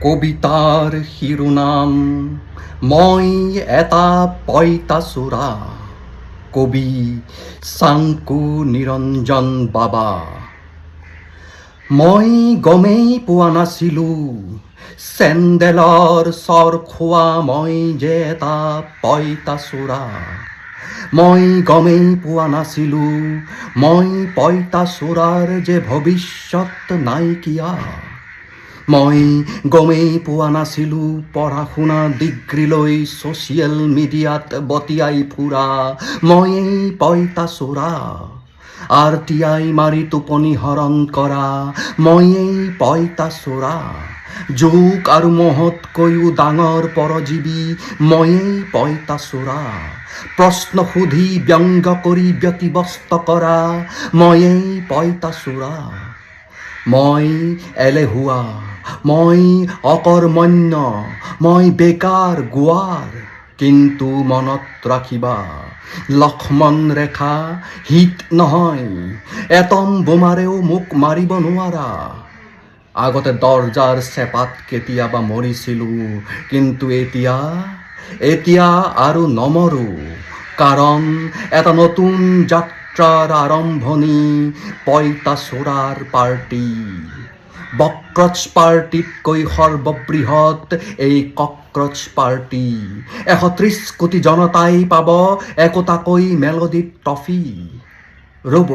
কবিতাৰ শিৰোনাম মই এটা পঁইতাচোৰা। কবি চাংকু নিৰঞ্জন বাবা। মই গমেই পোৱা নাছিলোঁ চেন্দেলৰ চৰ খোৱা মই যে এটা পঁইতাচোৰা। মই গমেই পোৱা নাছিলোঁ মই পঁইতাচোৰাৰ যে ভৱিষ্যত নাইকিয়া। মই গমেই পোৱা নাছিলোঁ পঢ়া শুনা ডিগ্ৰী লৈ ছ'চিয়েল মিডিয়াত বতিয়াই ফুৰা মই এই পঁইতাচোৰা। RTI মাৰি টোপনি হৰণ কৰা মই এই পঁইতাচোৰা। জোক আৰু মহতকৈও ডাঙৰ পৰজীৱী মই এই পঁইতাচোৰা। প্ৰশ্ন সুধি ব্যংগ কৰি ব্যতিব্যস্ত কৰা মই এই পঁইতাচোৰা। মই এলেহুৱা, মই অকৰ্মণ্য, মই বেকাৰ গোৱাৰ। কিন্তু মনত ৰাখিবা লক্ষ্মণ ৰেখা হিত নহয়, এটম বোমাৰেও মোক মাৰিব নোৱাৰা। আগতে দৰজাৰ চেপাত কেতিয়াবা মৰিছিলোঁ, কিন্তু এতিয়া আৰু নমৰো। কাৰণ এটা নতুন যাত্ৰাৰ আৰম্ভণি পঁইতাচোৰাৰ পাৰ্টি। বক্ৰচ পাৰ্টিতকৈ সৰ্ববৃহৎ এই কক্ৰচ পাৰ্টি। 130 কোটি জনতাই পাব একোটাকৈ মেলোডি ট্ৰফি। ৰ'ব,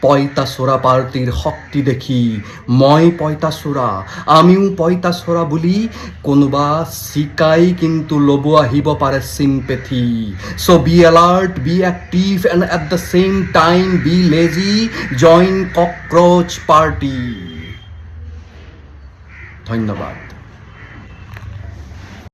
পঁইতাচোৰা পাৰ্টিৰ শক্তি দেখি মই পঁইতাচোৰা, আমিও পঁইতাচোৰা বুলি কোনোবা চিকাই কিন্তু ল'ব আহিব পাৰে sympathy. So be alert, be active and at the same time be lazy. Join cockroach party. ধন্যবাদ।